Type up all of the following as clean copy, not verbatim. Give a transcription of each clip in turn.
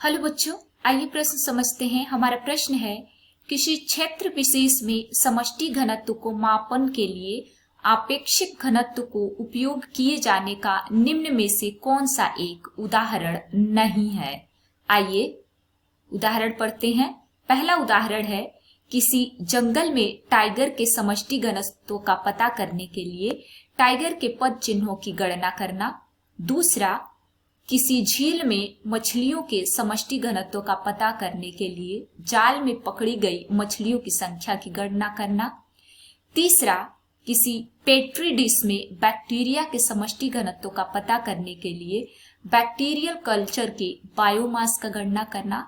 Hello बच्चों, आइए प्रश्न समझते हैं। हमारा प्रश्न है, किसी क्षेत्र विशेष में समष्टि घनत्व को मापन के लिए आपेक्षिक घनत्व को उपयोग किए जाने का निम्न में से कौन सा एक उदाहरण नहीं है। आइए उदाहरण पढ़ते हैं। पहला उदाहरण है, किसी जंगल में टाइगर के समष्टि घनत्व का पता करने के लिए टाइगर के पद चिन्हों की गणना करना। दूसरा, किसी झील में मछलियों के समष्टि घनत्व का पता करने के लिए जाल में पकड़ी गई मछलियों की संख्या की गणना करना। तीसरा, किसी पेट्री डिश में बैक्टीरिया के समष्टि घनत्व का पता करने के लिए बैक्टीरियल कल्चर के बायोमास का गणना करना।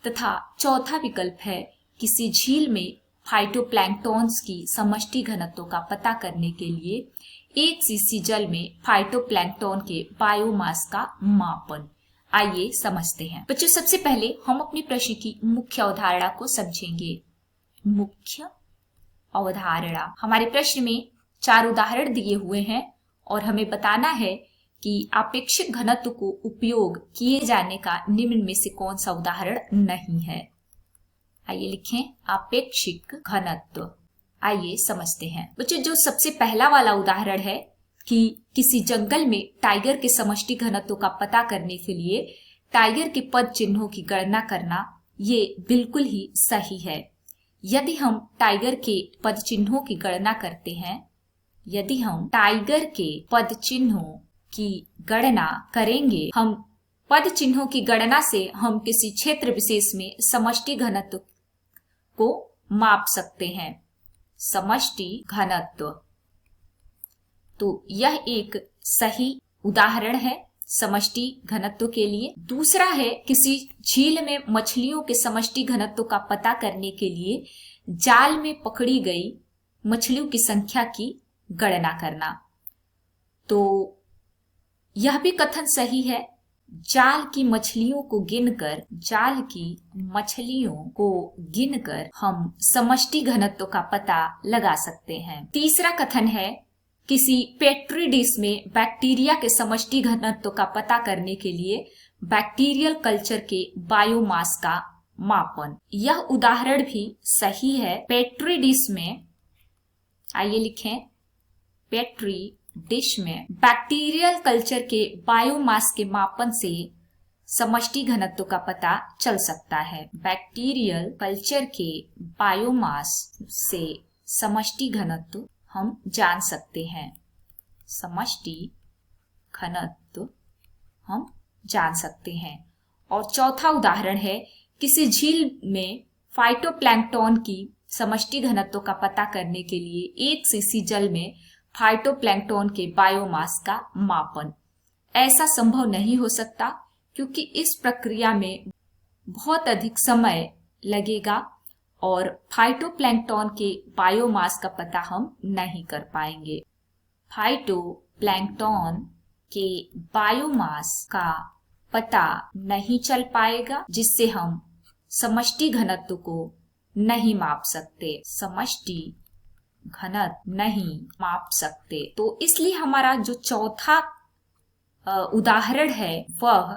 तथा चौथा विकल्प है, किसी झील में फाइटोप्लैंक्टॉन्स की समष्टि घनत्व का पता करने के लिए 1 सीसी जल में फाइटोप्लैंक्टन के बायोमास का मापन। आइए समझते हैं। बच्चों, सबसे पहले हम अपने प्रश्न की मुख्य अवधारणा को समझेंगे। मुख्य अवधारणा, हमारे प्रश्न में 4 उदाहरण दिए हुए हैं और हमें बताना है कि आपेक्षिक घनत्व को उपयोग किए जाने का निम्न में से कौन सा उदाहरण नहीं है। आइए लिखें, आपेक्षिक घनत्व। आइए समझते हैं। बच्चों, जो सबसे पहला वाला उदाहरण है कि किसी जंगल में टाइगर के समष्टि घनत्व का पता करने के लिए टाइगर के पद चिन्हों की गणना करना, ये बिल्कुल ही सही है। यदि हम टाइगर के पद चिन्हों की गणना करते हैं, यदि हम टाइगर के पद चिन्हों की गणना करेंगे, हम पद चिन्हों की गणना से हम किसी क्षेत्र विशेष में समष्टि घनत्व को माप सकते हैं। समष्टि घनत्व, तो यह एक सही उदाहरण है समष्टि घनत्व के लिए। दूसरा है, किसी झील में मछलियों के समष्टि घनत्व का पता करने के लिए जाल में पकड़ी गई मछलियों की संख्या की गणना करना। तो यह भी कथन सही है। जाल की मछलियों को गिनकर हम समष्टि घनत्व का पता लगा सकते हैं। तीसरा कथन है, किसी पेट्री डिश में बैक्टीरिया के समष्टि घनत्व का पता करने के लिए बैक्टीरियल कल्चर के बायोमास का मापन। यह उदाहरण भी सही है। पेट्री डिश में, आइए लिखें, पेट्री डिश में बैक्टीरियल कल्चर के बायोमास के मापन से समष्टि घनत्व का पता चल सकता है। बैक्टीरियल कल्चर के बायोमास से समष्टि घनत्व हम जान सकते हैं। समष्टि घनत्व हम जान सकते हैं। और चौथा उदाहरण है, किसी झील में फाइटोप्लैंक्टन की समष्टि घनत्व का पता करने के लिए 1 सीसी जल में फाइटोप्लैंक्टन के बायोमास का मापन। ऐसा संभव नहीं हो सकता, क्योंकि इस प्रक्रिया में बहुत अधिक समय लगेगा और फाइटोप्लैंक्टन के बायोमास का पता हम नहीं कर पाएंगे। फाइटोप्लैंक्टन के बायोमास का पता नहीं चल पाएगा, जिससे हम समष्टि घनत्व को नहीं माप सकते। समष्टि घनत्व नहीं माप सकते। तो इसलिए हमारा जो चौथा उदाहरण है, वह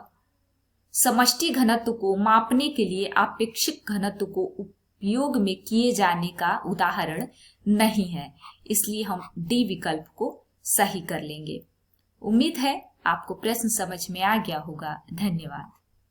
समष्टि घनत्व को मापने के लिए आपेक्षिक घनत्व को उपयोग में किए जाने का उदाहरण नहीं है। इसलिए हम डी विकल्प को सही कर लेंगे। उम्मीद है आपको प्रश्न समझ में आ गया होगा। धन्यवाद।